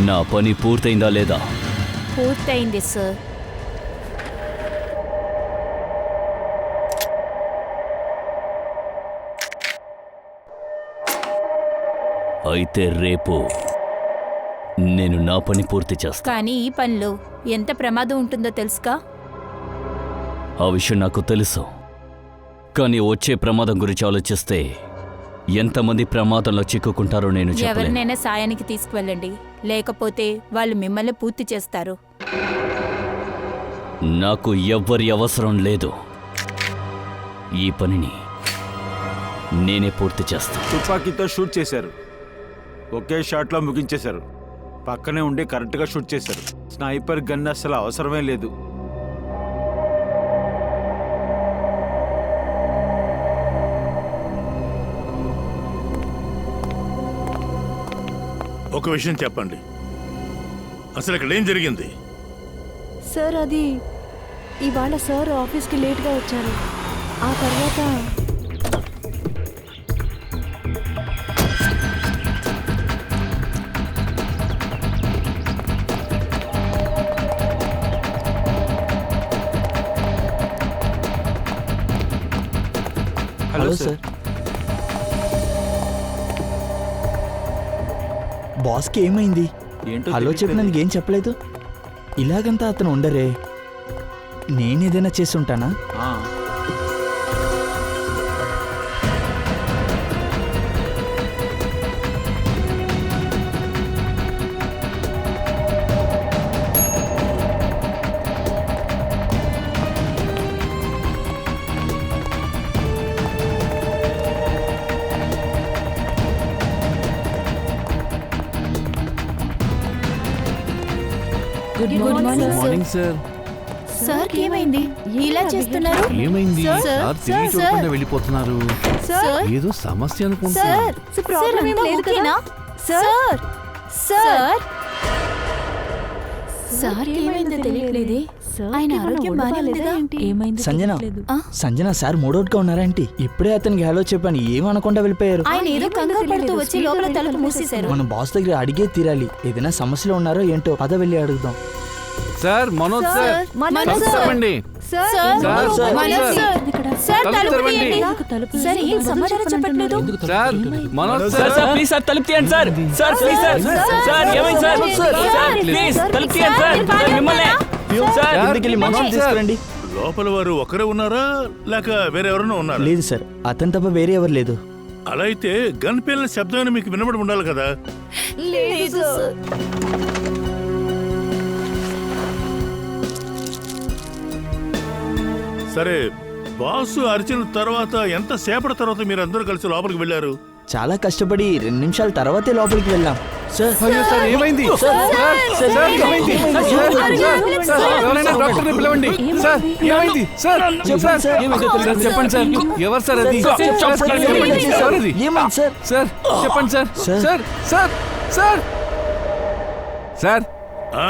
నా పని పూర్తయిందా లేదా? పూర్తయింది సార్. అయితే రేపు నేను నా పని పూర్తి చేస్తా. కానీ ఈ పనిలో ఎంత ప్రమాదం ఉంటుందో తెలుసుగా? ఆ విషయం నాకు తెలుసు. కానీ వచ్చే ప్రమాదం గురించి ఆలోచిస్తే ఎంతమంది ప్రమాదంలో చిక్కుకుంటారో నేను చెప్పలేను. ఎవరినైనా సాయానికి తీసుకువెళ్ళండి, లేకపోతే వాళ్ళు మిమ్మల్ని పూర్తి చేస్తారు. నాకు ఎవ్వరి అవసరం లేదు. ఈ పనిని నేనే పూర్తి చేస్తా. తుపాకీతో షూట్ చేశారు, ఒకే షాట్లో ముగించేశారు. పక్కనే ఉండి కరెక్ట్గా షూట్ చేశారు. స్నైపర్ గన్ అసలు అవసరమే లేదు. ఒక విషయం చెప్పండి, అసలు ఇక్కడ ఏం జరిగింది? సార్ అది ఇవాళ సార్ ఆఫీస్కి లేట్గా వచ్చారు. ఆ తర్వాత హలో సార్. బాస్కి ఏమైంది? హలో చెప్పినందుకు ఏం చెప్పలేదు. ఇలాగంతా అతను ఉండరే. నేనేదైనా చేస్తుంటానా? Good morning sir. సార్ ఏమైంది? ఇలా చేస్తున్నారు? ఏమైంది? సార్, సార్ తిరిగి సార్, చూడకుండా వెళ్ళిపోతున్నారు. సార్ ఏదో సమస్య అనుకుంటా. సార్, ప్రాబ్లం ఏం లేదు కదా? సార్ సార్ సార్ ఏమైందో తెలియట్లేదే. ఆయన ఆరోగ్యం బాగానే ఉందిగా? ఏమైంది? సంజన సార్ మూడౌట్గా ఉన్నారేంటి? ఇప్పుడే అతనికి హలో చెప్పాను, ఏమనకుండా వెళ్ళిపోయారు. ఆయన ఏదో కంగారు పడుతూ వచ్చి లోపల తలుపు మూసేశారు. మనం బాస్ దగ్గర అడిగే తీరాలి. ఏదైనా సమస్యలో ఉన్నారో ఏంటో, పద వెళ్ళి అడుగుదాం. సార్ మనోజ్ సార్, తలుపు తెరవండి. Sir, sir, sir, Manoj sir, sir తలుపు తలుపు తెరవండి. తీయండి. సార్ ఏం సమాచారం చెప్పట్లేదు? Sir Manoj sir sir, please sir తలుపు తీయండి sir. Sir please sir. Sir ఏమైంది సార్? సార్ ప్లీజ్ తలుపు తీయండి సార్. సార్ మిమ్మల్ని సార్ ఇంటికెళ్ళి మనుషులు తీసుకురండి. లోపల వారు ఒకరే ఉన్నారా లేక వేరే ఎవరైనా ఉన్నారా? లేదు సార్, అతను తప్ప వేరే ఎవరు లేదు. అలా అయితే గన్ పేలిన శబ్దం మీకు వినబడి ఉండాలి కదా. లేదు సార్. సరే, బాసు అరిచిన తర్వాత ఎంత సేపటి తర్వాత మీరు అందరూ కలిసి లోపలికి వెళ్ళారు? చాలా కష్టపడి 2 నిమిషాల తర్వాతే లోపలికి వెళ్ళాం. సార్ అయ్యో సార్ ఏమైంది? సార్ ఏమైంది? సార్ ఎవరైనా డాక్టర్ని పిలవండి. సార్ ఏమైంది? సార్ చెప్పండి సార్. సార్ చెప్పండి సార్, ఎవరు సార్ అది? ఎవరది? ఏమైంది సార్? సార్ చెప్పండి sir. Sir sir sir sir ఆ?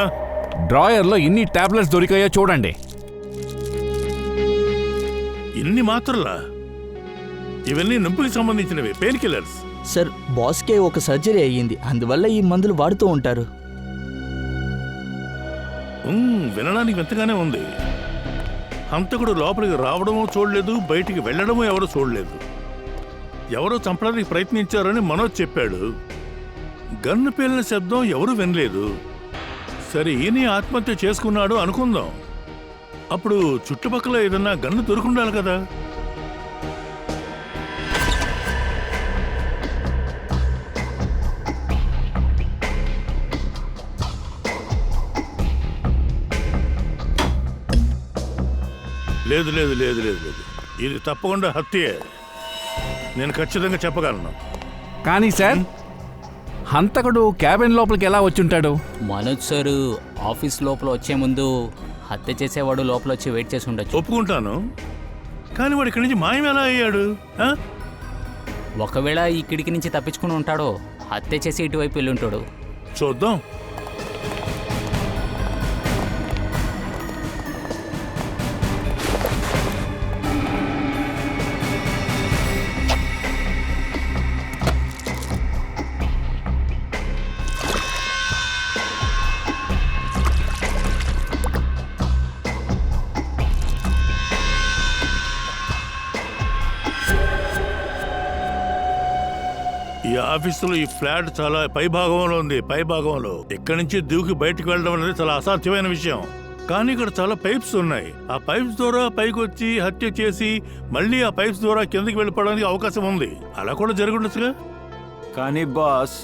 డ్రాయర్లో ఇన్ని టాబ్లెట్స్ దొరికాయో చూడండి. ఇన్ని మాత్రలా? ఇవన్నీ నొప్పికి సంబంధించినవి, పెయిన్ కిల్లర్స్. సార్ బాస్కే ఒక సర్జరీ అయ్యింది, అందువల్ల ఈ మందులు వాడుతూ ఉంటారు. వినడానికి వింతగానే ఉంది. హంతకుడు లోపలికి రావడమో చూడలేదు, బయటికి వెళ్ళడమో ఎవరో చూడలేదు. ఎవరో చంపడానికి ప్రయత్నించారని మనోజ్ చెప్పాడు. గన్ను పేలిన శబ్దం ఎవరూ వినలేదు. సరే, ఈయన ఆత్మహత్య చేసుకున్నాడు అనుకుందాం. అప్పుడు చుట్టుపక్కల ఏదన్నా గన్ను దొరుకుండాలి కదా. లేదు లేదు లేదు లేదు లేదు, ఇది తప్పకుండా హత్యే. నేను ఖచ్చితంగా చెప్పగలను. కానీ సార్, హంతకుడు క్యాబిన్ లోపలికి ఎలా వచ్చుంటాడు? మనోజ్ సార్ ఆఫీస్ లోపల వచ్చే ముందు హత్య చేసేవాడు లోపల వచ్చి వెయిట్ చేసి ఉండొచ్చు. ఒప్పుకుంటాను, కానీ వాడు ఇక్కడి నుంచి మాయం ఎలా అయ్యాడు? ఒకవేళ ఈ కిటికీ నుంచి తప్పించుకుని ఉంటాడో, హత్య చేసి ఇటువైపు వెళ్ళి ఉంటాడు. చూద్దాం. ఆఫీసులో ఈ ఫ్లాట్ చాలా పై భాగంలో ఉంది, పై భాగంలో. ఇక్కడి నుంచి దూకి బయటకు వెళ్ళడం అనేది చాలా అసాధ్యమైన విషయం. కానీ ఇక్కడ చాలా పైప్స్ ఉన్నాయి. ఆ పైప్స్ ద్వారా పైకి వచ్చి హత్య చేసి మళ్ళీ ఆ పైప్స్ ద్వారా కిందకి వెళ్ళిపోవడానికి అవకాశం ఉంది. అలా కూడా జరుగుండొచ్చుగా. కానీ బాస్,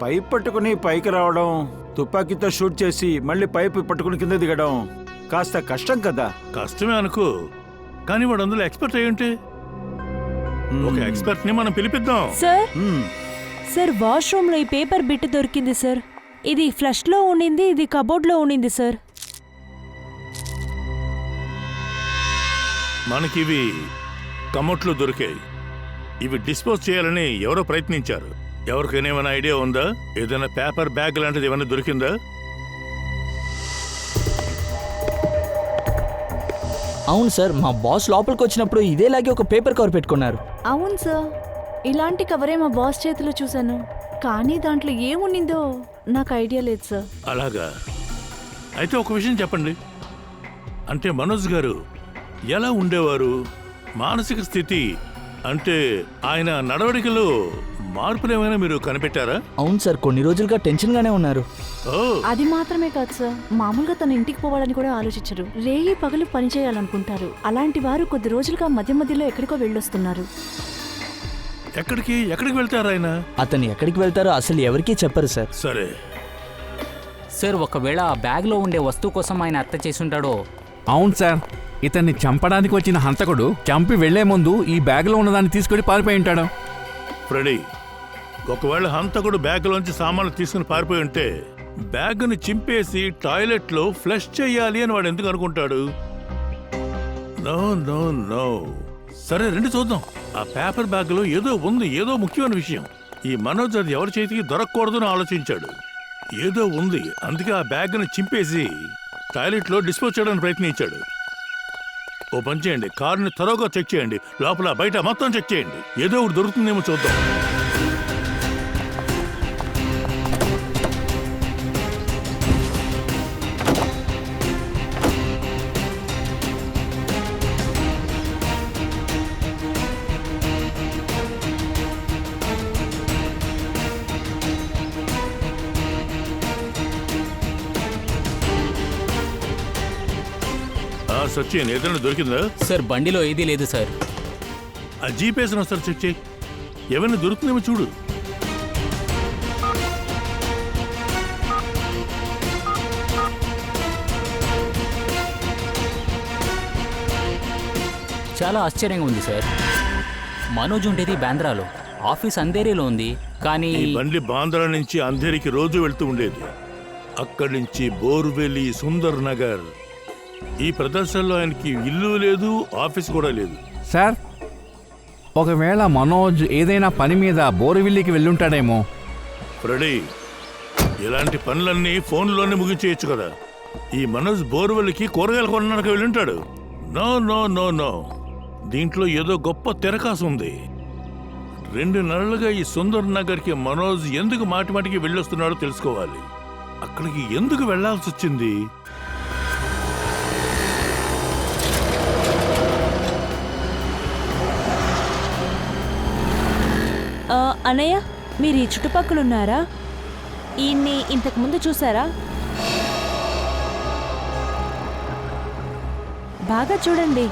పైప్ పట్టుకుని పైకి రావడం, తుపాకీతో షూట్ చేసి మళ్ళీ పైప్ పట్టుకుని కింద దిగడం కాస్త కష్టం కదా. కష్టమే అనుకో, కానీ వాడు అందులో ఎక్స్పర్ట్ అయి ఉంటే ఒక ఎక్స్పర్ట్ ని మనం పిలిపిద్దాం. సార్ మ్మ్. సార్ వాష్రూమ్ లో ఈ పేపర్ బిట్ దొరికింది సార్. ఇది ఫ్లష్ లో ఉండింది, ఇది కబోర్డ్ లో ఉండింది సార్. మనకివి కమోట్లో దొరికాయి. ఇవి డిస్పోజ్ చేయాలని ఎవరో ప్రయత్నించారు. ఎవరికైనా ఏమైనా ఐడియా ఉందా? ఏదైనా పేపర్ బ్యాగ్ లాంటిది ఏమైనా దొరికిందా? అవును సార్, మా బాస్ లోపలికి వచ్చినప్పుడు ఇదేలాగే ఒక పేపర్ కవర్ పెట్టుకున్నారు. అవును సార్, ఇలాంటి కవరే మా బాస్ చేతిలో చూశాను. కానీ దాంట్లో ఏముండిందో నాకు ఐడియా లేదు సార్. అలాగా అయితే ఒక విషయం చెప్పండి. అంటే మనోజ్ గారు ఎలా ఉండేవారు? మానసిక స్థితి అంటే ఆయన నడవడికలో మార్పులు ఏమైనా మీరు కనిపెట్టారా? అవును సార్, కొన్ని రోజులుగా టెన్షన్గానే ఉన్నారు. ఓ, అది మాత్రమే కాదు సార్, మామూలుగా తన ఇంటికి పోవాలని కూడా ఆలోచించరు. రేయి పగలు పని చేయాలనుకుంటారు. అలాంటి వారు కొద్ది రోజులుగా మధ్య మధ్యలో ఎక్కడికో వెళ్ళొస్తున్నారు. ఎక్కడికి ఎక్కడికి వెళ్తారు ఆయన? అతను ఎక్కడికి వెళ్తారో అసలు ఎవరికీ చెప్పరు సార్. సరే, సార్ ఒకవేళ ఆ బ్యాగ్లో ఉండే వస్తువు కోసం ఆయన హత్య చేసి ఉంటాడో. అవును సార్, ఇతన్ని చంపడానికి వచ్చిన హంతకుడు చంపి వెళ్లే ముందు ఈ బ్యాగ్లో ఉన్నదాన్ని తీసుకొని పారిపోయి ఉంటాడు. ఫ్రెడీ, ఒకవేళ హంతకుడు బ్యాగ్లోంచి సామాన్లు తీసుకుని పారిపోయి ఉంటే బ్యాగ్ని చింపేసి టాయిలెట్లో ఫ్లష్ చేయాలి అని వాడు ఎందుకు అనుకుంటాడు? No no no. సరే రండి చూద్దాం. ఆ పేపర్ బ్యాగ్లో ఏదో ఉంది, ఏదో ముఖ్యమైన విషయం. ఈ మనోజ్ అది ఎవరి చేతికి దొరకకూడదని ఆలోచించాడు. ఏదో ఉంది, అందుకే ఆ బ్యాగ్ని చింపేసి టాయిలెట్లో డిస్పోజ్ చేయడానికి ప్రయత్నించాడు. ఓ పని చేయండి, కారుని త్వరగా చెక్ చేయండి. లోపల బయట మొత్తం చెక్ చేయండి. ఏదో ఒకటి దొరుకుతుందేమో చూద్దాం. సచిన్, ఏదైనా దొరికిందా? సార్ బండిలో ఏదీ లేదు సార్. ఆ జీపీఎస్ ఒకసారి చెక్ చేయి. ఏమైనా దొరుకుతుందేమో చూడు. చాలా ఆశ్చర్యంగా ఉంది సార్. మనోజ్ ఉండేది బాంద్రాలో, ఆఫీస్ అంధేరీలో ఉంది. కానీ ఈ బండి బాంద్రా నుంచి అంధేరికి రోజు వెళ్తూ ఉండేది. అక్కడి నుంచి బోర్వెలి, సుందర్ నగర్, ఈ ప్రదేశాల్లో ఆయనకి ఇల్లు లేదు, ఆఫీస్ కూడా లేదు. సార్, ఒకవేళ మనోజ్ ఏదైనా పని మీద బోరువిల్లికి వెళ్ళుంటాడేమో. ఫ్రెడీ, ఇలాంటి పనులన్నీ ఫోన్లోనే ముగించేయచ్చు కదా. ఈ మనోజ్ బోర్వెల్లికి కూరగాయలు కొనడానికి వెళ్ళుంటాడు. నో నో నో నో, దీంట్లో ఏదో గొప్ప తెరకాసు ఉంది. 2 నెలలుగా ఈ సుందర్ నగర్కి మనోజ్ ఎందుకు మాటిమాటికి వెళ్ళొస్తున్నాడో తెలుసుకోవాలి. అక్కడికి ఎందుకు వెళ్లాల్సి వచ్చింది? అన్నయ్య, మీరు ఈ చుట్టుపక్కల ఉన్నారా? ఈయన్ని ఇంతకు ముందు చూసారా? బాగా చూడండి.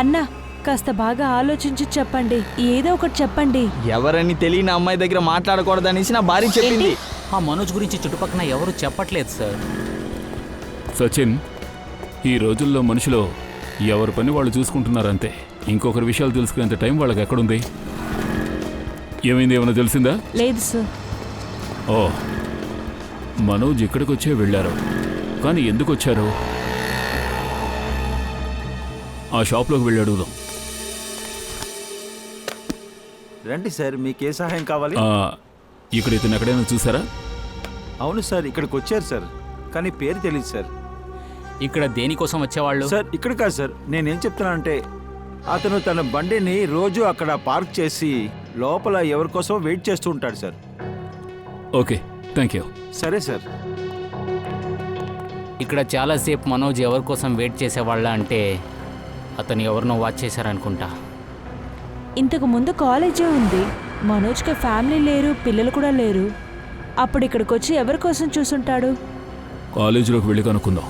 అన్నా, కాస్త బాగా ఆలోచించి చెప్పండి. ఏదో ఒకటి చెప్పండి. ఎవరని తెలియని అమ్మాయి దగ్గర మాట్లాడకూడదనేసి నా భార్య చెప్పింది. ఆ మనోజ్ గురించి చుట్టుపక్కల ఎవరు చెప్పట్లేదు సార్. సచిన్, ఈ రోజుల్లో మనుషులు ఎవరి పని వాళ్ళు చూసుకుంటున్నారంతే. ఇంకొకరి విషయాలు తెలుసుకునేంత టైం వాళ్ళకి ఎక్కడుంది? ఏమైంది, ఏమైనా తెలిసిందా? లేదు సార్. ఓ, మనోజ్ ఇక్కడికి వచ్చే వెళ్ళారు. కానీ ఎందుకు వచ్చారు? ఆ షాప్లోకి వెళ్ళి అడుగుదాం. రండి సార్, మీకే సహాయం కావాలి? ఇక్కడ ఇతను ఎక్కడైనా చూసారా? అవును సార్, ఇక్కడికి వచ్చారు సార్, కానీ పేరు తెలియదు సార్. ఇక్కడ దేనికోసం వచ్చేవాళ్ళు? సార్ ఇక్కడ కాదు సార్, నేనేం చెప్తున్నానంటే అతను తన బండిని రోజు అక్కడ పార్క్ చేసి లోపల ఎవరికోసం వెయిట్ చేస్తూ ఉంటాడు సార్. Okay, thank you. సరే సార్. ఇక్కడ చాలాసేపు మనోజ్ ఎవరి కోసం వెయిట్ చేసేవాళ్ళ అంటే అతను ఎవరినో వాచ్ చేశారనుకుంటా. ఇంతకు ముందు కాలేజే ఉంది. మనోజ్కి ఫ్యామిలీ లేరు, పిల్లలు కూడా లేరు. అప్పుడు ఇక్కడికి వచ్చి ఎవరి కోసం చూసుంటాడు? కాలేజీలోకి వెళ్ళి కనుక్కుందాం.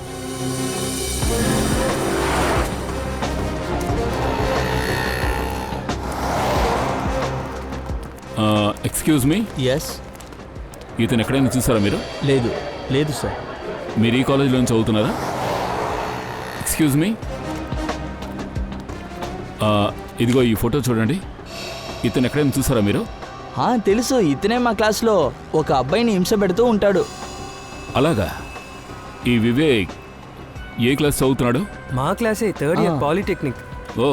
Excuse me, yes. ఇతను ఎక్కడైనా చూసారా మీరు? లేదు లేదు సార్. మీరు ఈ కాలేజీలో చదువుతున్నారా? ఎక్స్క్యూజ్ మీ, ఇదిగో ఈ ఫోటో చూడండి. ఇతను ఎక్కడైనా చూసారా మీరు? తెలుసు, ఇతనే మా క్లాస్లో ఒక అబ్బాయిని హింస పెడుతూ ఉంటాడు. అలాగా. ఈ వివేక్ ఏ క్లాస్ చదువుతున్నాడు? మా క్లాసే, థర్డ్ ఇయర్ పాలిటెక్నిక్. ఓ,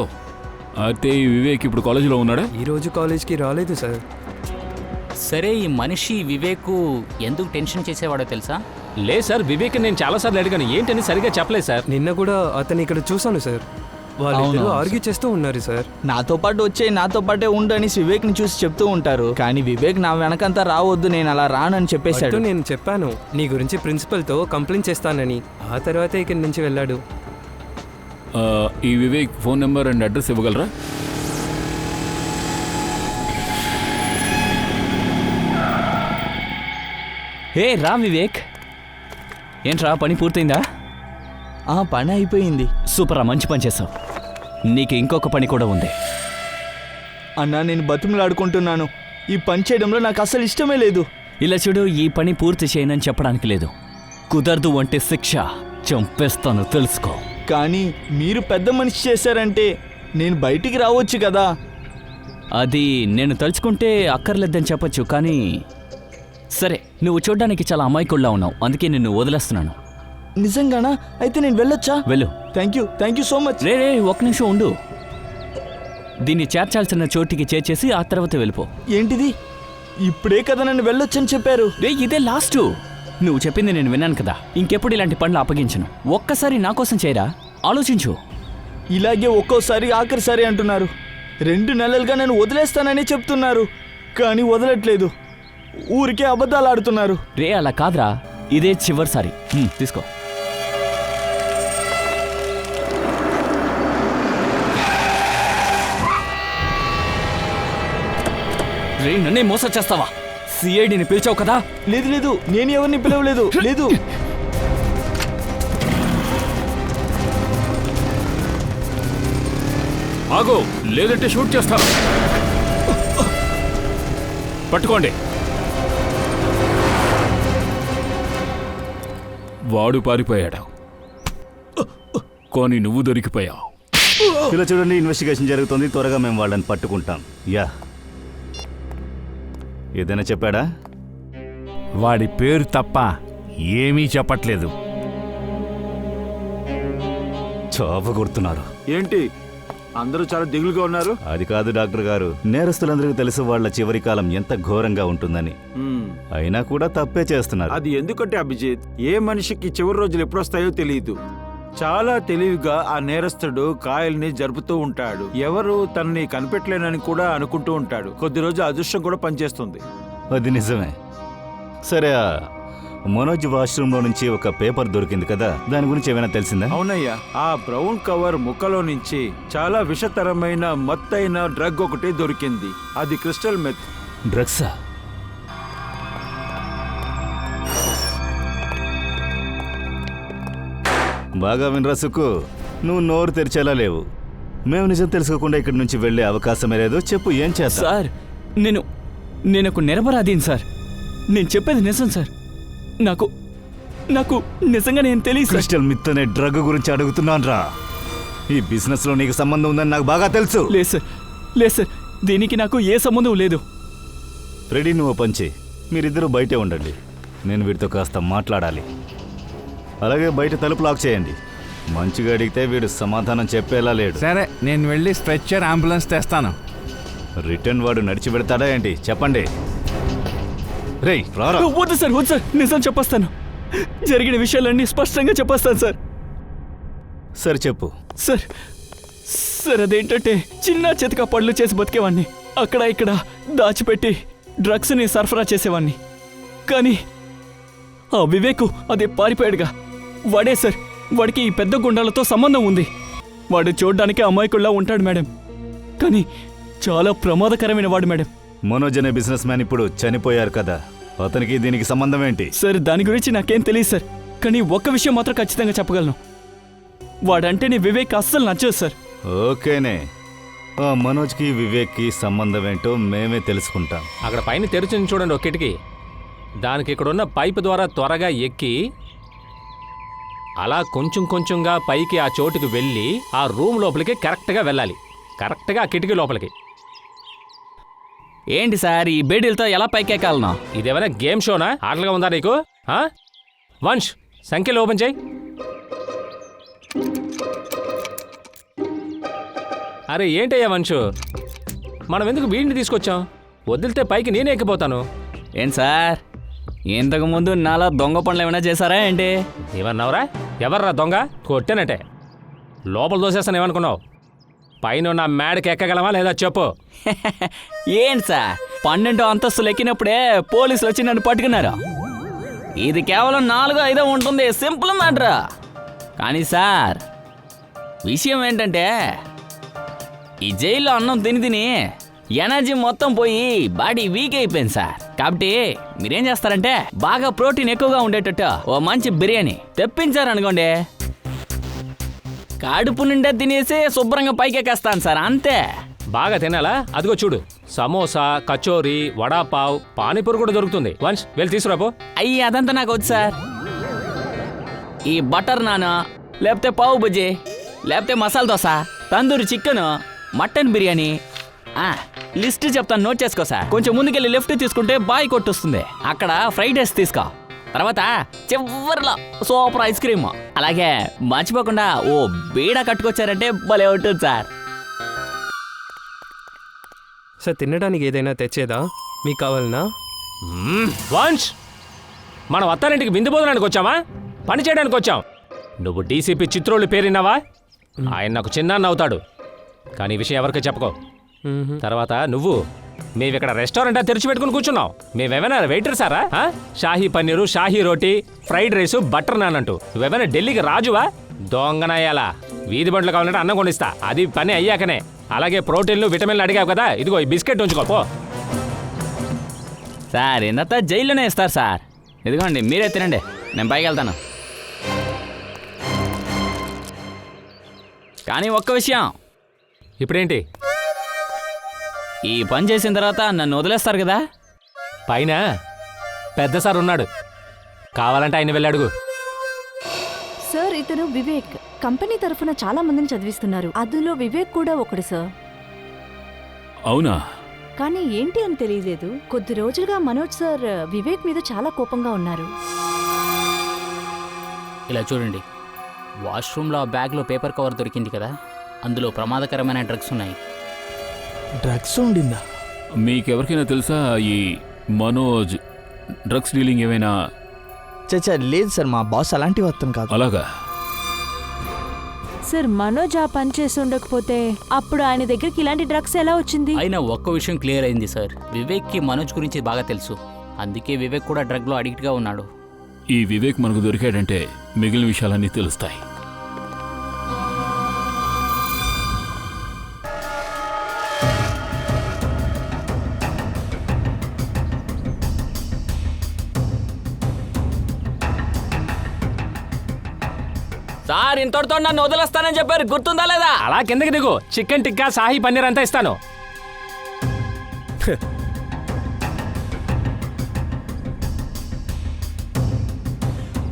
అయితే ఈ వివేక్ ఇప్పుడు కాలేజీలో ఉన్నాడా? ఈరోజు కాలేజ్కి రాలేదు సార్. సరే, ఈ మనిషి వివేక్ ఎందుకు టెన్షన్ చేసేవాడో తెలుసా? లేదు సార్, వివేక్ నేను చాలాసార్లు అడిగాను, ఏంటని సరిగా చెప్పలేదు సార్. నిన్న కూడా అతను ఇక్కడ చూశాను సార్. వాళ్ళిద్దరూ అవునా? ఆర్గ్యూ చేస్తూ ఉన్నారు సార్. నాతో పాటు వచ్చే నాతో పాటే ఉండు అని వివేక్ని చూసి చెప్తూ ఉంటారు. కానీ వివేక్ నా వెనకంతా రావద్దు, నేను అలా రానని చెప్పేశాడు. వాడితో నేను చెప్పాను నీ గురించి ప్రిన్సిపల్తో కంప్లైంట్ చేస్తానని. ఆ తర్వాత ఇక్కడి నుంచి వెళ్ళాడు. ఈ Vivek phone number and address ఇవ్వగలరా? హే రా వివేక్, ఏంట్రా పని పూర్తయిందా? పని అయిపోయింది. సూపరా, మంచి పని చేసావు. నీకు ఇంకొక పని కూడా ఉంది. అన్నా, నేను బతిమలాడుకుంటున్నాను. ఈ పని చేయడంలో నాకు అసలు ఇష్టమే లేదు. ఇలా చూడు, ఈ పని పూర్తి చేయనని చెప్పడానికి లేదు. కుదరదు అంటే శిక్ష చంపేస్తాను, తెలుసుకో. కానీ మీరు పెద్ద మనిషి చేశారంటే నేను బయటికి రావచ్చు కదా. అది నేను తలుచుకుంటే అక్కర్లేదని చెప్పొచ్చు, కానీ సరే, నువ్వు చూడ్డానికి చాలా అమాయకుల్లా ఉన్నావు, అందుకే నిన్ను వదిలేస్తున్నాను. నిజంగానా? అయితే నేను వెళ్ళొచ్చా? వెళ్ళు. Thank you so much. రే, ఒక్క నిమిషం ఉండు. దీన్ని చేర్చాల్సిన చోటికి చేర్చేసి ఆ తర్వాత వెళ్ళిపో. ఏంటిది? ఇప్పుడే కదా నన్ను వెళ్ళొచ్చని చెప్పారు. రే, ఇదే లాస్ట్. నువ్వు చెప్పింది నేను విన్నాను కదా, ఇంకెప్పుడు ఇలాంటి పనులు అప్పగించను. ఒక్కసారి నా కోసం చేయరా, ఆలోచించు. ఇలాగే ఒక్కోసారి ఆఖరిసారి అంటున్నారు. 2 నెలలుగా నన్ను వదిలేస్తానని చెప్తున్నారు, కానీ వదలట్లేదు. ఊరికే అబద్ధాలు ఆడుతున్నారు. రే, అలా కాదురా, ఇదే చివరిసారి. తీసుకో. రే, నన్నే మోసం చేస్తావా? సిఐడిని పిలిచావు కదా? లేదు, నేను ఎవరిని పిలవలేదు. లేదు. ఆగో, లేదంటే షూట్ చేస్తాను. పట్టుకోండి. వాడు పారిపోయాడు, కానీ నువ్వు దొరికిపోయావు. ఇలా చూడండి, ఇన్వెస్టిగేషన్ జరుగుతుంది, త్వరగా మేము వాళ్ళని పట్టుకుంటాం. యా, ఏదైనా చెప్పాడా? వాడి పేరు తప్ప ఏమీ చెప్పట్లేదు. చాప కొడుతున్నారు. ఏంటి అందరూ చాలా దిగులుగా ఉన్నారు? అది కాదు డాక్టర్ గారు, నేరస్తులందరికీ తెలుసు వాళ్ళ చివరి కాలం ఎంత ఘోరంగా ఉంటుందని. అయినా కూడా తప్పే చేస్తున్నారు. అది ఎందుకంటే అభిజిత్, ఏ మనిషికి చివరి రోజులు ఎప్పుడొస్తాయో తెలియదు. చాలా తెలివిగా ఆ నేరస్తుడు కాయల్ని జరుపుతూ ఉంటాడు. ఎవరు తనని కనిపెట్టలేనని కూడా అనుకుంటూ ఉంటాడు. కొద్ది రోజులు అదృష్టం కూడా పనిచేస్తుంది. అది నిజమే. సరే, మనోజ్ వాష్రూమ్ లో నుంచి ఒక పేపర్ దొరికింది కదా, దాని గురించి ఏమైనా తెలిసిందా? అవునయ్యా, ఆ బ్రౌన్ కవర్ ముక్కలో నుంచి చాలా విషతరమైన మత్తైన డ్రగ్ ఒకటి దొరికింది. అది క్రిస్టల్ మెత్. డ్రగ్సా? బాగా వినరా సుక్కు, నువ్వు నోరు తెరిచేలా లేవు. మేము నిజం తెలుసుకోకుండా ఇక్కడి నుంచి వెళ్ళే అవకాశమే లేదు. చెప్పు, ఏం చేస్తా? సార్, నేను ఒక నిరపరాధీని సార్. నేను చెప్పేది నిజం సార్. నాకు నిజంగా నేను తెలియదు. క్రిస్టల్ మిత్ అనే డ్రగ్ గురించి అడుగుతున్నాను రా. ఈ బిజినెస్ లో నీకు సంబంధం ఉందని నాకు బాగా తెలుసు. లేదు సార్, దీనికి నాకు ఏ సంబంధం లేదు. రెడీ, నువ్వు పంచి మీరిద్దరూ బయటే ఉండండి. నేను వీడితో కాస్త మాట్లాడాలి. అలాగే బయట తలుపు లాక్ చేయండి. మంచిగా అడిగితే వీడు సమాధానం చెప్పేలా లేడు. సరే, నేను వెళ్ళి స్ట్రెచ్చర్ అంబులెన్స్ తెస్తాను. రిటర్న్ వాడు నడిచి పెడతాడా ఏంటి? చెప్పండి. రేయ్, రారా. వద్దు సార్, నిజం చెప్పేస్తాను. జరిగిన విషయాలన్నీ స్పష్టంగా చెప్పేస్తాను సార్. సరే చెప్పు. సార్ అదేంటంటే, చిన్న చితక పళ్ళు చేసి బతికేవాడిని. అక్కడ ఇక్కడ దాచిపెట్టి డ్రగ్స్ని సరఫరా చేసేవాడిని. కానీ ఆ వివేకు అదే పారిపోయాడుగా. వాడే సార్, వాడికి ఈ పెద్ద గుండాలతో సంబంధం ఉంది. వాడు చూడ్డానికి అమాయకుల్లా ఉంటాడు మేడం, కానీ చాలా ప్రమాదకరమైన వాడు మేడం. మనోజ్ అనే బిజినెస్ మ్యాన్ ఇప్పుడు చనిపోయారు కదా, అతనికి దీనికి సంబంధం ఏంటి? సార్ దాని గురించి నాకేం తెలియదు సార్, కానీ ఒక్క విషయం మాత్రం ఖచ్చితంగా చెప్పగలను. వాడంటేనే వివేక్ అస్సలు నచ్చదు సార్. ఓకేనే, ఆ మనోజ్కి వివేక్కి సంబంధం ఏంటో మేమే తెలుసుకుంటాం. అక్కడ పైన తెరిచి చూడండి ఒక కిటికీ. దానికి ఇక్కడున్న పైపు ద్వారా త్వరగా ఎక్కి అలా కొంచెం కొంచెంగా పైకి ఆ చోటుకి వెళ్ళి ఆ రూమ్ లోపలికి కరెక్ట్గా వెళ్ళాలి. కరెక్ట్గా ఆ కిటికీ లోపలికి. ఏంటి సార్ ఈ బేడీలతో ఎలా పైకెక్కాలనా? ఇదేమైనా గేమ్ షోనా? ఆటలుగా ఉందా నీకు? వంశ్ సంఖ్యలు ఓపెన్ చేయి. అరే ఏంటయ్యా వంశు, మనం ఎందుకు వీడిని తీసుకొచ్చాం? వదిలితే పైకి నేనే ఎక్కిపోతాను. ఏం సార్ ఇంతకుముందు నాలా దొంగ పనులు ఏమైనా చేశారా ఏంటి? ఏమన్నావురా? ఎవర్రా దొంగ? కొట్టానంటే లోపల దోసేస్తాను ఏమనుకున్నావు? పైన నా మేడకి ఎక్కగలమా లేదా చెప్పు. ఏంటి సార్ 12 అంతస్తులు ఎక్కినప్పుడే పోలీసులు వచ్చి నన్ను పట్టుకున్నారు. ఇది కేవలం 4-5 ఉంటుంది, సింపుల్ మ్యాటర్. కానీ సార్ విషయం ఏంటంటే ఈ జైల్లో అన్నం తిని ఎనర్జీ మొత్తం పోయి బాడీ వీక్ అయిపోయింది సార్. కాబట్టి మీరేం చేస్తారంటే బాగా ప్రోటీన్ ఎక్కువగా ఉండేటట్టు ఓ మంచి బిర్యానీ తెప్పించారనుకోండి, కడుపు నిండా తినేసి శుభ్రంగా పైకెక్కేస్తాను సార్, అంతే. బాగా తినాలా? అదిగో చూడు, సమోసా, కచోరీ, వడాపావ్, పానీపూరి కూడా దొరుకుతుంది. వంశ్ వెళ్ళి తీసుకురాపో. అయ్యి అదంతా నాకు వద్దు సార్. ఈ బటర్ నాన్, లేకపోతే పావు బజ్జీ, లేకపోతే masala dosa, tandoori chicken, mutton biryani, list చెప్తాను, నోట్ చేసుకో సార్. కొంచెం ముందుకెళ్ళి లెఫ్ట్ తీసుకుంటే బాయ్ కొట్టొస్తుంది, అక్కడ ఫ్రైడ్ రైస్ తీసుకో. తర్వాత చివరిలో సూపర్ ఐస్ క్రీమ్. అలాగే మర్చిపోకుండా ఓ బీడా కట్టుకొచ్చారంటే భలే ఉంటుంది సార్. సార్ తినడానికి ఏదైనా తెచ్చేదా? మీకు కావాలనా? వంశ్ మనం అత్తారింటికి విందు భోజనానికి వచ్చామా? పని చేయడానికి వచ్చాం. నువ్వు డీసీపీ చిత్రోళ్ళు పేరున్నావా? ఆయన నాకు చిన్నాన్న అవుతాడు, కానీ ఈ విషయం ఎవరికి చెప్పుకో. తర్వాత నువ్వు మేమిక్కడ రెస్టారెంటా తెరిచిపెట్టుకుని కూర్చున్నాం. మేమేమైనా వెయిటర్ సారా? షాహీ పన్నీరు, షాహీ రోటీ, ఫ్రైడ్ రైసు, బటర్ నాన్ అంటూ నువ్వేమైనా ఢిల్లీకి రాజువా? దొంగనయ్యాలా? వీధి బండ్లు కావాలంటే అన్నం కొనిస్తా, అది పని అయ్యాకనే. అలాగే ప్రోటీన్లు, విటమిన్లు అడిగావు కదా, ఇదిగో ఈ బిస్కెట్ ఉంచుకోపో. సార్ ఇంత జైల్లోనే ఇస్తారు సార్. ఇదిగోండి మీరే తినండి, నేను పైకి వెళ్తాను. కానీ ఒక్క విషయం, ఇప్పుడేంటి? ఈ పని చేసిన తర్వాత నన్ను వదిలేస్తారు కదా? పైన పెద్ద సార్ ఉన్నాడు, కావాలంటే ఆయన వెళ్ళి అడుగు. సార్ ఇతను వివేక్, కంపెనీ తరఫున చాలా మందిని చదివిస్తున్నారు. అందులో వివేక్ కూడా ఒకడు సార్. అవునా? కానీ ఏంటి అని తెలియలేదు. కొద్ది రోజులుగా మనోజ్ సార్ వివేక్ మీద చాలా కోపంగా ఉన్నారు. ఇలా చూడండి, వాష్రూమ్లో ఆ బ్యాగ్లో పేపర్ కవర్ దొరికింది కదా, అందులో ప్రమాదకరమైన డ్రగ్స్ ఉన్నాయి. డ్రగ్స్ ఉండిందా? మీకెవరికైనా తెలుసా ఈ మనోజ్ డ్రగ్స్ డీలింగ్ ఏమైనా? చచ్చా లేదు సార్, మా బాస్ అలాంటి అర్థం కాదు. అలాగా? సార్ మనోజ్ ఆ పని చేసి ఉండకపోతే అప్పుడు ఆయన దగ్గరికి ఇలాంటి డ్రగ్స్ ఎలా వచ్చింది? అయినా ఒక్క విషయం క్లియర్ అయింది సార్, వివేక్కి మనోజ్ గురించి బాగా తెలుసు. అందుకే వివేక్ కూడా డ్రగ్లో అడిక్ట్గా ఉన్నాడు. ఈ వివేక్ మనకు దొరికాడంటే మిగిలిన విషయాలన్నీ తెలుస్తాయి. సార్ ఇంతటితో నన్ను వదిలేస్తానని చెప్పారు, గుర్తుందా లేదా? అలా కిందకి దిగు, చికెన్ టిక్కా, షాహీ పన్నీర్ అంతా ఇస్తాను.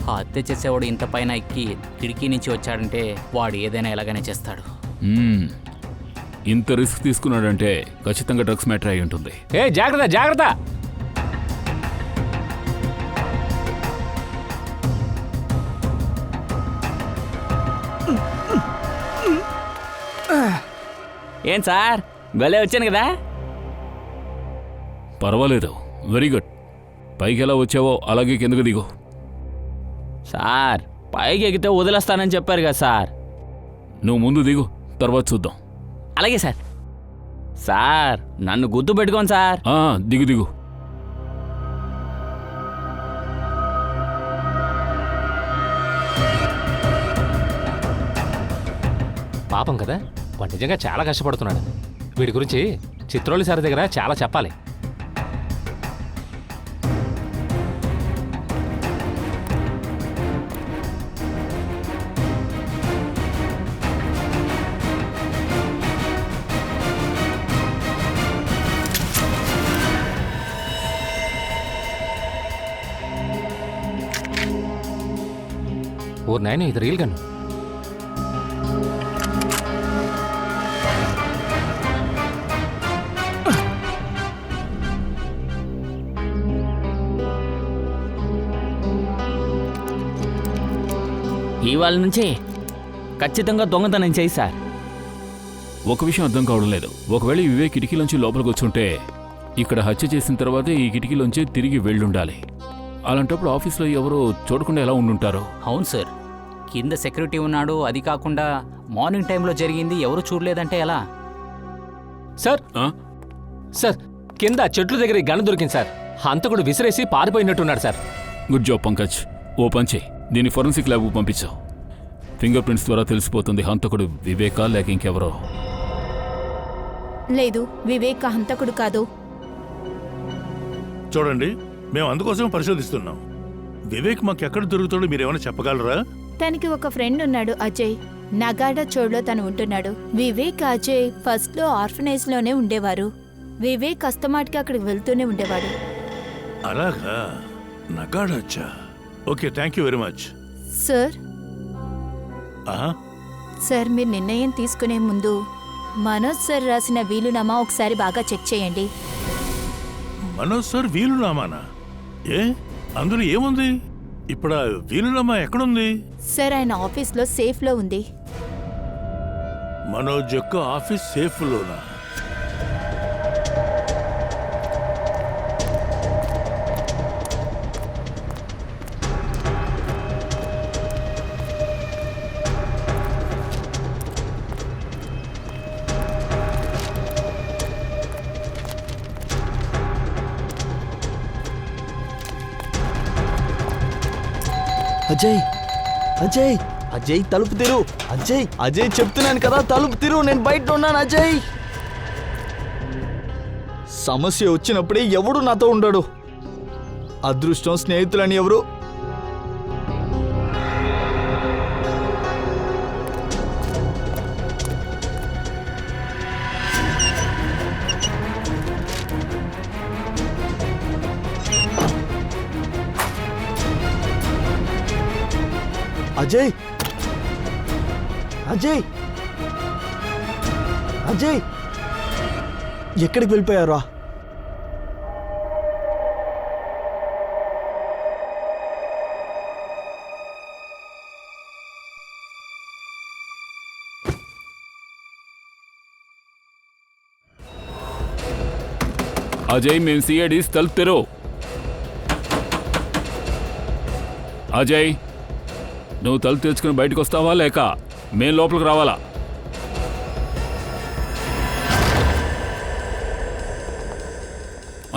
ఆ హత్య చేసేవాడు ఇంత పైన ఎక్కి కిటికీ నుంచి వచ్చాడంటే వాడు ఏదైనా ఎలాగైనా చేస్తాడు. ఇంత రిస్క్ తీసుకున్నాడంటే ఖచ్చితంగా డ్రగ్స్ మ్యాటర్ అయి ఉంటుంది. ఏ జాగ్రత్త జాగ్రత్త. ఏం సార్ భలే వచ్చాను కదా? పర్వాలేదు, వెరీ గుడ్. పైకి ఎలా వచ్చావో అలాగే కిందకు దిగు. సార్ పైకి ఎక్కితే వదిలేస్తానని చెప్పారు కదా సార్. నువ్వు ముందు దిగు, తర్వాత చూద్దాం. అలాగే సార్. సార్ నన్ను గుర్తు పెట్టుకోండి సార్. దిగు దిగు. పాపం కదా, వాడు నిజంగా చాలా కష్టపడుతున్నాడు. వీడి గురించి చిత్రోలి సార్ దగ్గర చాలా చెప్పాలి. ఓ నాయన, ఇది రియల్ గన్. ఇవాళ నుంచి ఖచ్చితంగా దొంగతనం చేయి సార్. ఒక విషయం అర్థం కావడం లేదు. ఒకవేళ ఈ వివేక్ కిటికీలోంచి లోపలికి వచ్చుంటే ఇక్కడ హత్య చేసిన తర్వాతే ఈ కిటికీలోంచి తిరిగి వెళ్ళుండాలి. అలాంటప్పుడు ఆఫీస్లో ఎవరో చూడకుండా ఎలా ఉండుంటారు? అవును సార్, కింద సెక్యూరిటీ ఉన్నాడు. అది కాకుండా మార్నింగ్ టైంలో జరిగింది, ఎవరు చూడలేదంటే ఎలా? సార్ సార్, కింద చెట్ల దగ్గర ఈ గన్ దొరికింది సార్. హంతకుడు విసిరేసి పారిపోయినట్టున్నాడు సార్. Good job Pankaj. ఓ పంచే, దీన్ని ఫోరెన్సిక్ ల్యాబ్కు పంపించావు. ఫింగర్ ప్రింట్స్ ద్వారా తెలిసిపోతుంది హంతకుడు వివేకా లేక ఇంకెవరో. లేదు, వివేక్ హంతకుడు కాదు. చూడండి, మేము అందుకోసం పరిశోధిస్తున్నాం. వివేక్ మాకెక్కడ దొరుకుతాడో మీరేమైనా చెప్పగలరా? తనకి ఒక ఫ్రెండ్ ఉన్నాడు, అజయ్. నగాడా చోడ్లో తను ఉంటున్నాడు. వివేక్, అజయ్ ఫస్ట్ లో ఆర్ఫనైజ్ లోనే ఉండేవారు. వివేక్ అస్తమాటికి అక్కడికి వెళ్తూనే ఉండేవాడు. అలాగా, నగాడచ్చా. Okay, thank you very much. Sir sir, మీరు నిర్ణయం తీసుకునే ముందు మనోజ్ సార్ రాసిన వీలునామా ఒకసారి బాగా చెక్ చేయండి. మనోజ్ సార్ వీలునామానా? ఏ, అందులో ఏముంది? ఇప్పుడు ఆ వీలునామా ఎక్కడుంది? సార్, ఆయన ఆఫీస్లో సేఫ్లో ఉంది. మనోజ్ యొక్క ఆఫీస్ సేఫ్లోనా? అజయ్, అజయ్, అజయ్ తలుపు తెరు. అజయ్, అజయ్ చెప్తున్నాను కదా, తలుపు తెరు. నేను బయట ఉన్నాను అజయ్. సమస్య వచ్చినప్పుడే ఎవడు నాతో ఉండడు. అదృష్టం స్నేహితులని ఎవరు? అజయ్, అజయ్, అజయ్ ఎక్కడికి వెళ్ళిపోయారా? అజయ్, మేము సిఐడీస్ తలుపు తెరు. అజయ్, నువ్వు తలుపు తెరుచుకుని బయటకు వస్తావా లేక మేం లోపలికి రావాలా?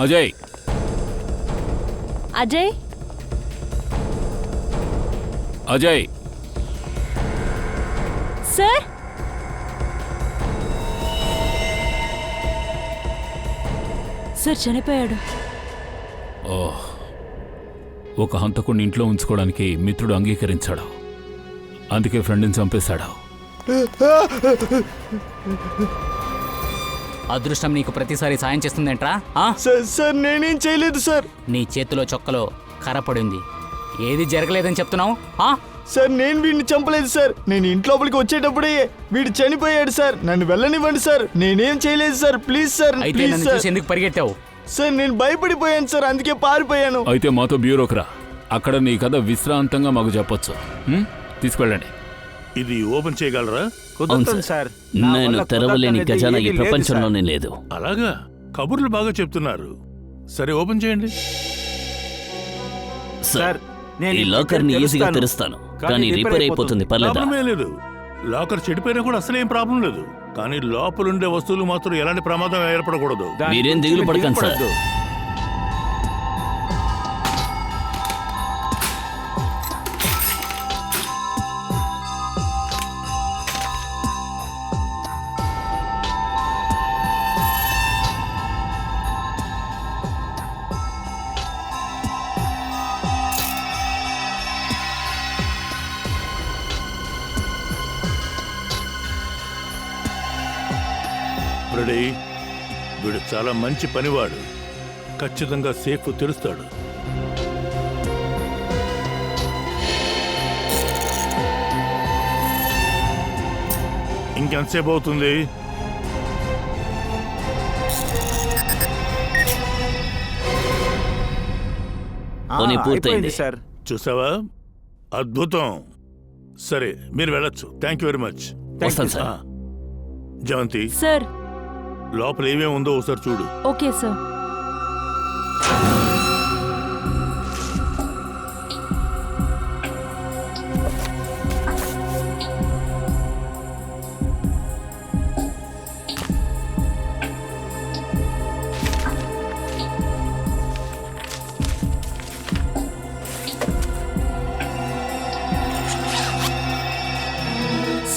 అజయ్, అజయ్, అజయ్. సార్, సార్ చనిపోయాడు. ఓహ్, ఒక హంతకుడిని ఇంట్లో ఉంచుకోవడానికి మిత్రుడు అంగీకరించాడు. అందుకే ఫ్రెండ్ని చంపేశాడు. అదృష్టం నీకు ప్రతిసారి సాయం చేస్తుందేంట్రా? సార్, నేనేం చేయలేదు సార్. నీ చేతిలో చొక్కలో కర్రపడింది. ఏది జరగలేదని చెప్తున్నావు? సార్, నేను వీడిని చంపలేదు సార్. నేను ఇంట్లోపలికి వచ్చేటప్పుడే వీడు చనిపోయాడు సార్. నన్ను వెళ్ళనివ్వండి సార్. నేనేం చేయలేదు సార్. Please sir. అయితే నన్ను చూసి ఎందుకు పరిగెట్టావు? సార్, నేను భయపడిపోయాను సార్, అందుకే పారిపోయాను. అయితే మాతో బ్యూరోకి రా. అక్కడ నీ కథ విశ్రాంతంగా మాకు చెప్పొచ్చు. తీసుకెళ్ళండి. ఇది ఓపెన్ చేయగలరా? కుదరదు సార్. నేను తెరవలేని ఖజానా ఈ ప్రపంచంలోనే లేదు. అలాగా, కబుర్లు బాగా చెప్తున్నారు. సరే, ఓపెన్ చేయండి. సార్, ఈ లాకర్ని ఈజీగా తెరుస్తాను, కానీ రిపేర్ అయిపోతుంది. పర్లేదా? ప్రాబ్లమే లేదు. లాకర్ చెడిపోయినా కూడా అసలేం ప్రాబ్లం లేదు. కానీ లోపలుండే వస్తువులు మాత్రం ఎలాంటి ప్రమాదం ఏర్పడకూడదు. మీరేం దిగులు పడకండి సార్. ఫ్రెడీ, వీడు చాలా మంచి పనివాడు. ఖచ్చితంగా సేఫ్ తెలుస్తాడు. ఇంకెంతసేపు అవుతుంది? పని పూర్తయింది సార్. చూసావా, అద్భుతం. సరే, మీరు వెళ్ళొచ్చు. Thank you very much. వస్తాను సార్. జయంతి, సార్. లోపల ఏమేమి ఉందో ఒకసారి చూడు. Okay sir.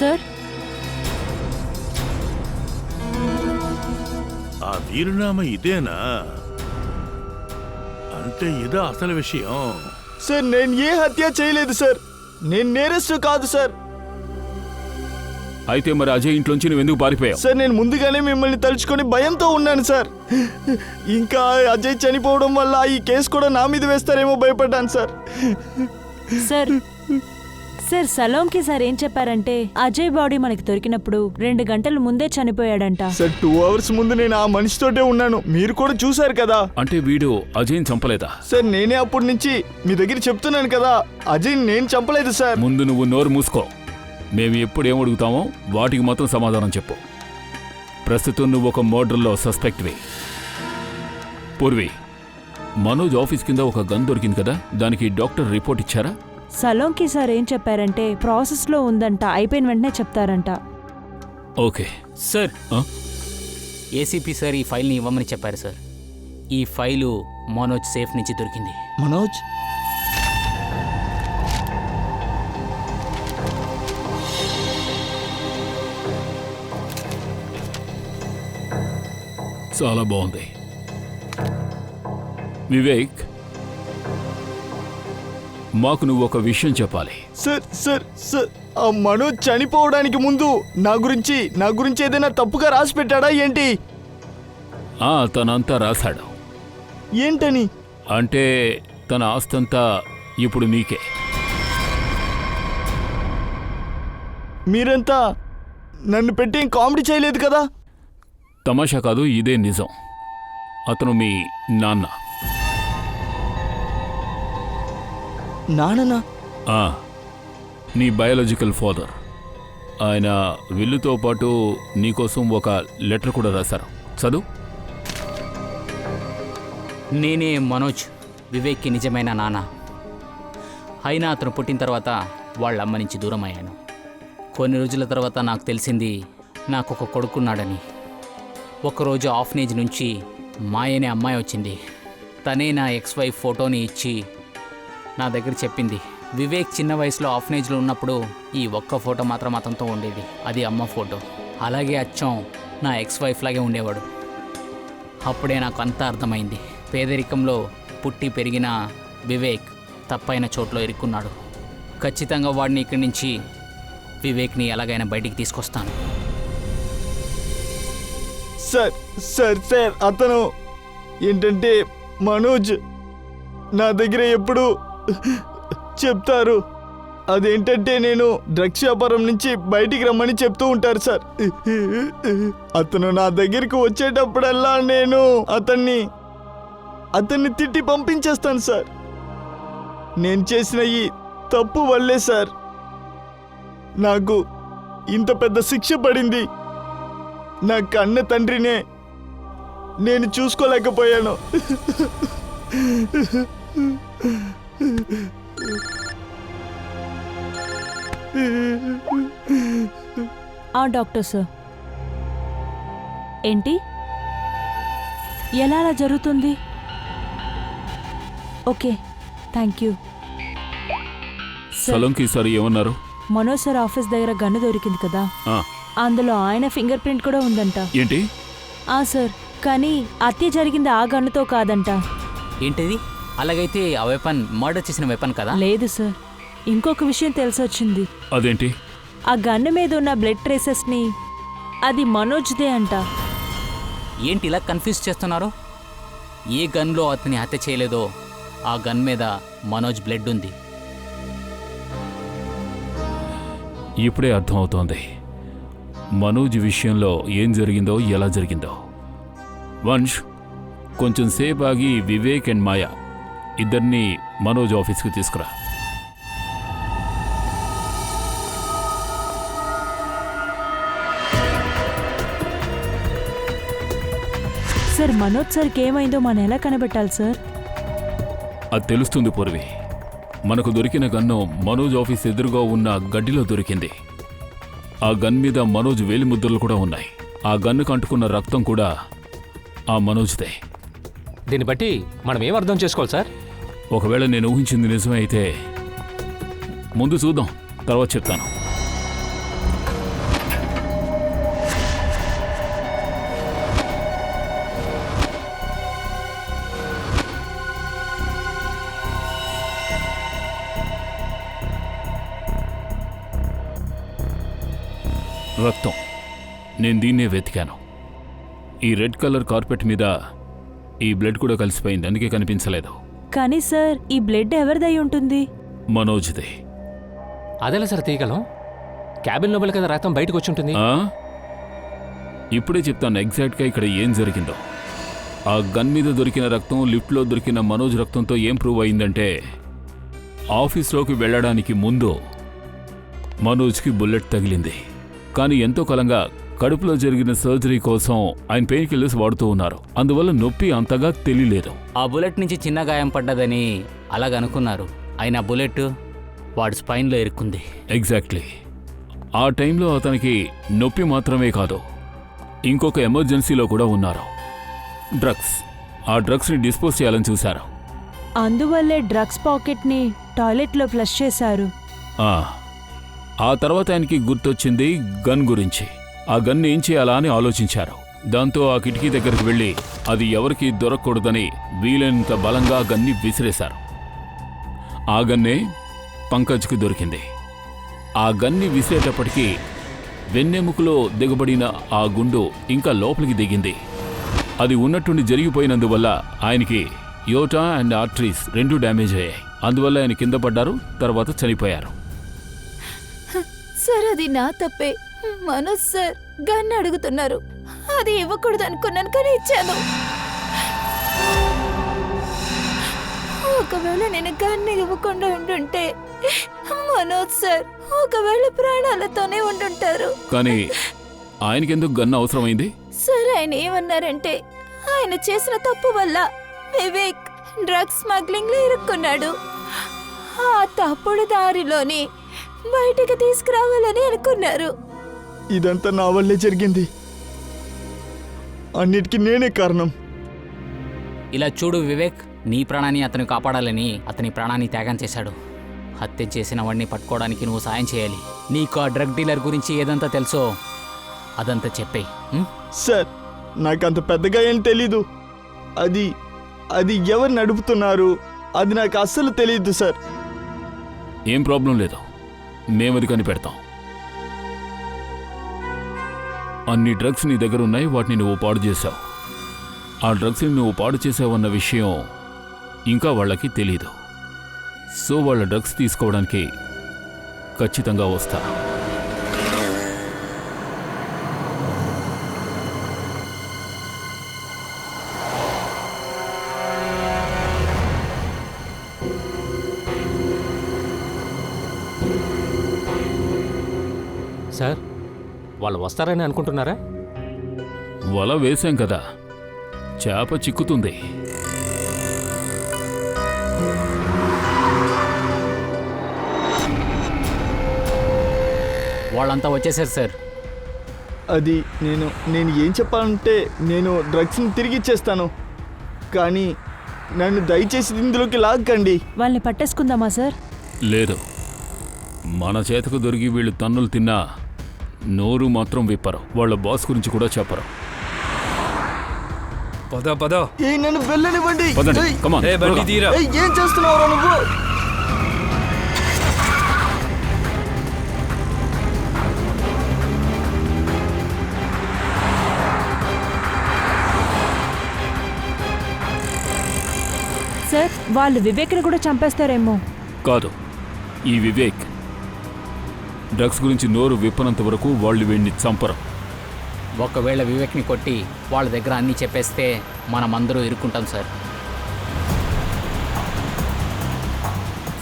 సార్, ఆ వీరునామా ఇదేనా? అంటే ఇదా అసలు విషయం? సార్, నేను ఏ హత్య చేయలేదు సార్. నేను నేరస్తు కాదు సార్. అయితే మరి అజయ్ ఇంట్లోంచి నువ్వు ఎందుకు పారిపోయావు? సార్, నేను ముందుగానే మిమ్మల్ని తలుచుకొని భయంతో ఉన్నాను సార్. ఇంకా అజయ్ చనిపోవడం వల్ల ఈ కేసు కూడా నా మీద వేస్తారేమో భయపడ్డాను సార్. సార్ సార్ సలోంకి సార్ ఏం చెప్పారంటే అజయ్ బాడీ మనకి దొరికినప్పుడు 2 గంటల ముందే చనిపోయాడంట. సార్, 2 అవర్స్ ముందు నేను ఆ మనిషితోటే ఉన్నాను. మీరు కూడా చూశారు కదా. అంటే వీడు అజయ్ని చంపలేదా? సార్, నేనే అప్పటి నుంచి మీ దగ్గర చెప్తున్నాను కదా, అజయ్ నేను చంపలేదు సార్. ముందు నువ్వు నోరు మూసుకో. మేము ఎప్పుడు ఏం అడుగుతామో వాటికి మొత్తం సమాధానం చెప్పు. ప్రస్తుతం నువ్వు ఒక మర్డర్లో సస్పెక్ట్వి. పూర్వి, మనోజ్ ఆఫీస్ కింద ఒక గన్ దొరికింది కదా, దానికి డాక్టర్ రిపోర్ట్ ఇచ్చారా? సలోంకి సార్ ఏం చెప్పారంటే ప్రాసెస్లో ఉందంట, అయిపోయిన వెంటనే చెప్తారంట. ఓకే సార్, ఏసీపీ సార్ ఈ ఫైల్ని ఇవ్వమని చెప్పారు సార్. ఈ ఫైలు మనోజ్ సేఫ్ నుంచి దొరికింది. మనోజ్? చాలా బాగుంది. వివేక్, మాకు నువ్వు ఒక విషయం చెప్పాలి. సార్ సార్ సార్, ఆ మనోజ్ చనిపోవడానికి ముందు నా గురించి ఏదైనా తప్పుగా రాసి పెట్టాడా ఏంటి? తనంతా రాశాడు. ఏంటని? అంటే తన ఆస్తంతా ఇప్పుడు నీకే. మీరంతా నన్ను పెట్టి కామెడీ చేయలేదు కదా? తమాషా కాదు, ఇదే నిజం. అతను మీ నాన్న. నాన్ననా? నీ బయాలజికల్ ఫాదర్. ఆయన విల్లుతో పాటు నీకోసం ఒక లెటర్ కూడా రాశారు. చదువు. నేనే మనోజ్, వివేక్కి నిజమైన నాన్న. అయినా అతను పుట్టిన తర్వాత వాళ్ళ అమ్మ నుంచి దూరం అయ్యాను. కొన్ని రోజుల తర్వాత నాకు తెలిసింది నాకు ఒక కొడుకున్నాడని. ఒకరోజు ఆఫ్నేజ్ నుంచి మాయ అనే అమ్మాయి వచ్చింది. తనే నా ఎక్స్-వైఫ్ ఫోటోని ఇచ్చి నా దగ్గర చెప్పింది, వివేక్ చిన్న వయసులో ఆఫ్నేజ్లో ఉన్నప్పుడు ఈ ఒక్క ఫోటో మాత్రం అతనితో ఉండేది. అది అమ్మ ఫోటో. అలాగే అచ్చం నా ఎక్స్-వైఫ్ లాగే ఉండేవాడు. అప్పుడే నాకు అంతా అర్థమైంది. పేదరికంలో పుట్టి పెరిగిన వివేక్ తప్పైన చోట్లో ఇరుక్కున్నాడు. ఖచ్చితంగా వాడిని ఇక్కడి నుంచి, వివేక్ని ఎలాగైనా బయటికి తీసుకొస్తాను. సార్ సార్ సార్, అతను ఏంటంటే మనోజ్ నా దగ్గర ఎప్పుడు చెప్తారు. అదేంటంటే నేను డ్రగ్స్ వ్యాపారం నుంచి బయటికి రమ్మని చెప్తూ ఉంటారు సార్. అతను నా దగ్గరికి వచ్చేటప్పుడల్లా నేను అతన్ని తిట్టి పంపించేస్తాను సార్. నేను చేసిన ఈ తప్పు వల్లే సార్ నాకు ఇంత పెద్ద శిక్ష పడింది. నా కన్న తండ్రినే నేను చూసుకోలేకపోయాను. డాక్టర్ సార్, ఏంటి ఎలా అలా జరుగుతుంది? Okay, thank you. Solanki sir ఏమన్నారు? మనోజ్ సార్ ఆఫీస్ దగ్గర గన్ను దొరికింది కదా, అందులో ఆయన ఫింగర్ ప్రింట్ కూడా ఉందంట. ఏంటి? సార్, కానీ హత్య జరిగింది ఆ గన్నుతో కాదంట. ఏంటిది? అలాగైతే ఆ వెపన్ మర్డర్ చేసిన వెపన్ కదా? లేదు సార్, ఇంకొక విషయం తెలిసొచ్చింది. అదేంటి? ఆ గన్ను మీద ఉన్న బ్లడ్ ట్రేసెస్ని అది మనోజ్దే అంట. ఏంటి ఇలా కన్ఫ్యూజ్ చేస్తున్నారు? ఏ గన్లో అతని హత్య చేయలేదో ఆ గన్ మీద మనోజ్ బ్లడ్ ఉంది. ఇప్పుడే అర్థమవుతోంది మనోజ్ విషయంలో ఏం జరిగిందో, ఎలా జరిగిందో. వంశ్, కొంచెం సేపు ఆగి వివేక్ అండ్ మాయా ఇద్దరిని మనోజ్ ఆఫీస్కి తీసుకురా. సార్, మనోజ్ సార్కి ఏమైందో మనం ఎలా కనిపెట్టాలి సార్? అది తెలుస్తుంది పూర్వి. మనకు దొరికిన గన్ను మనోజ్ ఆఫీస్ ఎదురుగా ఉన్న గడ్డిలో దొరికింది. ఆ గన్ మీద మనోజ్ వేలిముద్రలు కూడా ఉన్నాయి. ఆ గన్నుకు అంటుకున్న రక్తం కూడా ఆ మనోజ్దే. దీన్ని బట్టి మనం ఏం అర్థం చేసుకోవాలి సార్? ఒకవేళ నేను ఊహించింది నిజమే అయితే ముందు చూద్దాం, తర్వాత చెప్తాను. రక్తం, నేను దీన్నే వెతికాను. ఈ రెడ్ కలర్ కార్పెట్ మీద ఈ బ్లడ్ కూడా కలిసిపోయింది, అందుకే కనిపించలేదు. కానీ సార్, ఈ బ్లడ్ ఎవరిదై ఉంటుంది? మనోజ్దే. అదెలా సార్ తీయగలం? క్యాబిన్ లోపల కదా రక్తం బయటకు వచ్చి ఉంటుంది. ఇప్పుడే చెప్తాను ఎగ్జాక్ట్గా ఇక్కడ ఏం జరిగిందో. ఆ గన్ మీద దొరికిన రక్తం లిఫ్ట్లో దొరికిన మనోజ్ రక్తంతో ఏం ప్రూవ్ అయిందంటే, ఆఫీస్లోకి వెళ్ళడానికి ముందు మనోజ్కి బుల్లెట్ తగిలింది. కానీ ఎంతో కాలంగా కడుపులో జరిగిన సర్జరీ కోసం ఆయన పెయిన్ కిల్లర్స్ వాడుతూ ఉన్నారు. అందువల్ల నొప్పి అంతగా తెలియలేదు. ఆ బుల్లెట్ నుంచి చిన్న గాయం పడ్డదని అలాగనుకున్నారు. అయినా బుల్లెట్ వాడి స్పైన్లో ఇరుక్కుంది. ఎగ్జాక్ట్లీ. ఆ టైంలో అతనికి నొప్పి మాత్రమే కాదు, ఇంకొక ఎమర్జెన్సీలో కూడా ఉన్నారు. డ్రగ్స్. ఆ డ్రగ్స్ని డిస్పోజ్ చేయాలని చూశారు. అందువల్లే డ్రగ్స్ పాకెట్ని టాయిలెట్లో ఫ్లష్ చేశారు. ఆ తర్వాత ఆయనకి గుర్తొచ్చింది గన్ గురించి. ఆ గన్ ఏం చేయాలా అని ఆలోచించారు. దాంతో ఆ కిటికీ దగ్గరికి వెళ్ళి అది ఎవరికి దొరకకూడదని వీలైనంత బలంగా గన్ని విసిరేశారు. ఆ గన్నే పంకజ్కి దొరికింది. ఆ గన్ని విసిరేటప్పటికీ వెన్నెముకలో దిగబడిన ఆ గుండు ఇంకా లోపలికి దిగింది. అది ఉన్నట్టుండి జరిగిపోయినందువల్ల ఆయనకి యోటా అండ్ ఆర్టరీస్ రెండూ డ్యామేజ్ అయ్యాయి. అందువల్ల ఆయన కింద పడ్డారు, తర్వాత చనిపోయారు. సార్, అది నా తప్పే. మనోజ్ సార్ గన్ అడుగుతున్నారు, అది ఇవ్వకూడదు అనుకున్నాను కానీ ఇచ్చాను. ఒకవేళ నేను గన్ ఇవ్వకుండా ఉండుంటే మనోజ్ సార్ ఒకవేళ ప్రాణాలతోనే ఉండుంటారు. కానీ ఆయనకెందుకు గన్ అవసరమైంది? సార్, ఆయన ఏమన్నారంటే ఆయన చేసిన తప్పు వల్ల వివేక్ డ్రగ్స్ స్మగ్లింగ్ లో ఇరుక్కున్నాడు. ఆ తప్పుడు దారిలోని బయటకు తీసుకురావాలని అనుకున్నారు. ఇదంతా నా వల్లే జరిగింది. అన్నిటికీ నేనే కారణం. ఇలా చూడు వివేక్, నీ ప్రాణాన్ని అతను కాపాడాలని అతని ప్రాణాన్ని త్యాగం చేశాడు. హత్య చేసిన వాడిని పట్టుకోవడానికి నువ్వు సాయం చేయాలి. నీకు ఆ డ్రగ్ డీలర్ గురించి ఏదంతా తెలుసో అదంతా చెప్పేయ్. సార్, నాకు అంత పెద్దగా ఏం తెలీదు. అది ఎవరు నడుపుతున్నారు అది నాకు అస్సలు తెలియదు సార్. ఏం ప్రాబ్లం లేదు, మేమది కనిపెడతాం. అన్ని డ్రగ్స్ నీ దగ్గర ఉన్నాయి, వాటిని నువ్వు పాడు చేశావు. ఆ డ్రగ్స్ని నువ్వు పాడు చేసావన్న విషయం ఇంకా వాళ్ళకి తెలీదు. సో వాళ్ళ డ్రగ్స్ తీసుకోవడానికి ఖచ్చితంగా వస్తారు. సార్, వాళ్ళు వస్తారని అనుకుంటున్నారా? వల వేశాం కదా, చేప చిక్కుతుంది. వాళ్ళంతా వచ్చేసారు సార్. అది నేను ఏం చెప్పాలంటే, నేను డ్రగ్స్ని తిరిగి ఇచ్చేస్తాను, కానీ నన్ను దయచేసి ఇందులోకి లాక్కండి. వాళ్ళని పట్టేసుకుందామా సార్? లేదు, మన చేతకు దొరికి వీళ్ళు తన్నులు తిన్నా నోరు మాత్రం విప్పరు. వాళ్ళ బాస్ గురించి కూడా చెప్పరు. నన్ను వెళ్ళనివ్వండి. ఏం చేస్తున్నావు నువ్వు? సార్ వాళ్ళు వివేక్ని కూడా చంపేస్తారేమో. కాదు, ఈ వివేక్ డ్రగ్స్ గురించి నోరు విప్పనంత వరకు వాళ్ళు వీడిని చంపరు. ఒకవేళ వివేక్ని కొట్టి వాళ్ళ దగ్గర అన్నీ చెప్పేస్తే మనం అందరూ ఇరుక్కుంటాం సార్.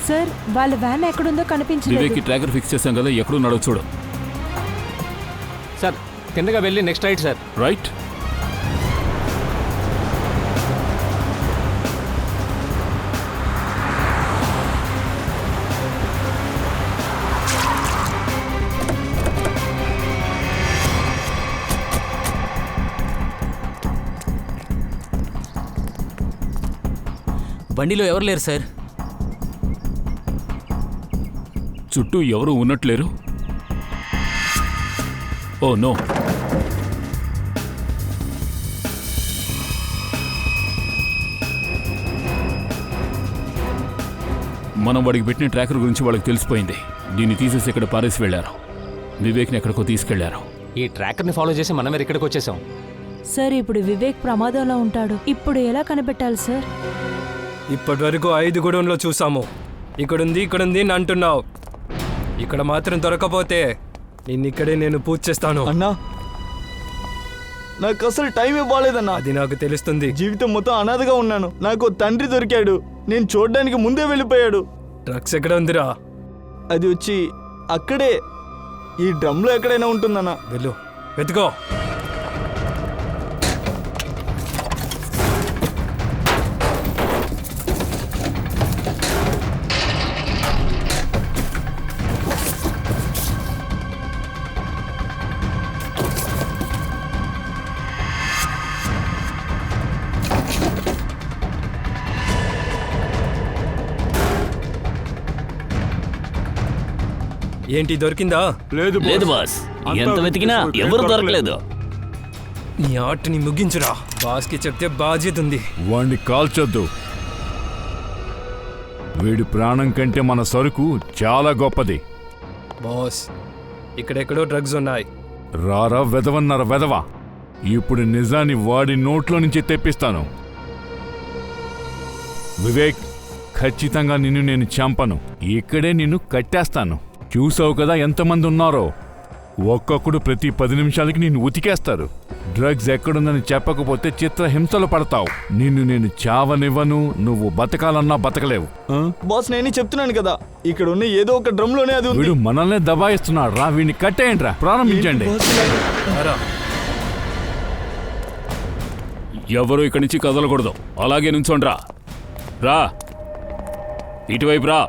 సార్ వాళ్ళ వ్యాన్ ఎక్కడుందో కనిపించలేదు. వివేక్ ట్రాకర్ ఫిక్స్ చేశాం కదా, ఎక్కడున్నాడో చూడు. సార్ కిందగా వెళ్ళి నెక్స్ట్ రైట్ సార్. రైట్. బండిలో ఎవరు లేరు సార్. చుట్టూ ఎవరు ఉన్నట్లేరు. ఓ నో, మనం వాడికి పెట్టిన ట్రాకర్ గురించి వాళ్ళకి తెలిసిపోయింది. దీన్ని తీసేసి ఇక్కడ పారేసి వెళ్ళారు. వివేక్ని ఎక్కడికో తీసుకెళ్లారు. ఈ ట్రాకర్ని ఫాలో చేసి మనమే ఇక్కడికి వచ్చేసాం. సార్ ఇప్పుడు వివేక్ ప్రమాదంలో ఉంటాడు. ఇప్పుడు ఎలా కనిపెట్టాలి సార్? ఇప్పటి వరకు 5 గూడెంలో చూసాము. ఇక్కడుంది ఇక్కడుంది అని అంటున్నావు. ఇక్కడ మాత్రం దొరకపోతే నిన్నిక్కడే నేను పూజ చేస్తాను. అన్నా, నాకు అసలు టైం ఇవ్వలేదన్నా. అది నాకు తెలుస్తుంది. జీవితం మొత్తం అనాథగా ఉన్నాను. నాకు తండ్రి దొరికాడు. నేను చూడడానికి ముందే వెళ్ళిపోయాడు. డ్రగ్స్ ఎక్కడ ఉందిరా? అది వచ్చి అక్కడే ఈ డ్రమ్లో ఎక్కడైనా ఉంటుందన్నా. వెళ్ళు, వెతుకో. ఏంటి దొరికిందా? లేదు లేదు బాస్, ఎంత వెతికినా ఎవరు దొరకలేదు. నీ ఆటని ముగించురా. బాస్కి చెప్తే బాధ్యత ఉంది. వాణ్ణి కాల్చొద్దు. వీడి ప్రాణం కంటే మన సరుకు చాలా గొప్పది. బాస్, ఇక్కడెక్కడో డ్రగ్స్ ఉన్నాయి. రారా వెదవన్నర వెదవ. ఇప్పుడు నిజాన్ని వాడి నోట్లో నుంచి తెప్పిస్తాను. వివేక్, ఖచ్చితంగా నిన్ను నేను చంపను. ఇక్కడే నిన్ను కట్టేస్తాను. చూసావు కదా ఎంతమంది ఉన్నారో. ఒక్కొక్కడు ప్రతి 10 నిమిషాలకి నిన్ను ఉతికేస్తారు. డ్రగ్స్ ఎక్కడుందని చెప్పకపోతే చిత్రహింసలు పడతావు. నిన్ను నేను చావనివ్వను. నువ్వు బతకాలన్నా బతకలేవు. బాస్, నేనే చెప్తున్నాను కదా, ఇక్కడ ఉన్న ఏదో ఒక డ్రమ్లోనే అది ఉంది. వీడు మనల్ని దబాయిస్తున్నాడు రా. వీడిని కట్టేయండి రా. ప్రారంభించండి. ఎవరు ఇక్కడి నుంచి కదలకూడదు. అలాగే నుంచోండి రా. రా, ఇటువైపు రా.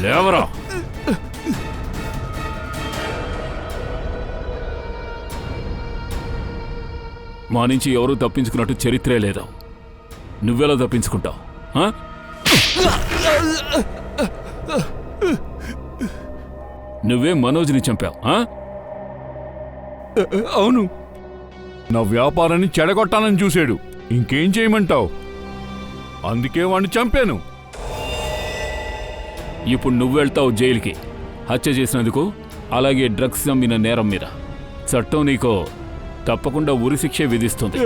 లేవరా. మా నుంచి ఎవరూ తప్పించుకున్నట్టు చరిత్రే లేదు. నువ్వెలా తప్పించుకుంటావు? నువ్వే మనోజ్ని చంపావు. అవును, నా వ్యాపారాన్ని చెడగొట్టాలని చూశాడు. ఇంకేం చేయమంటావు? అందుకే వాడిని చంపాను. ఇప్పుడు నువ్వెళ్తావు జైలుకి, హత్య చేసినందుకు, అలాగే డ్రగ్స్ అమ్మిన నేరం మీద. చట్టం నీకు తప్పకుండా ఉరిశిక్షే విధిస్తుంది.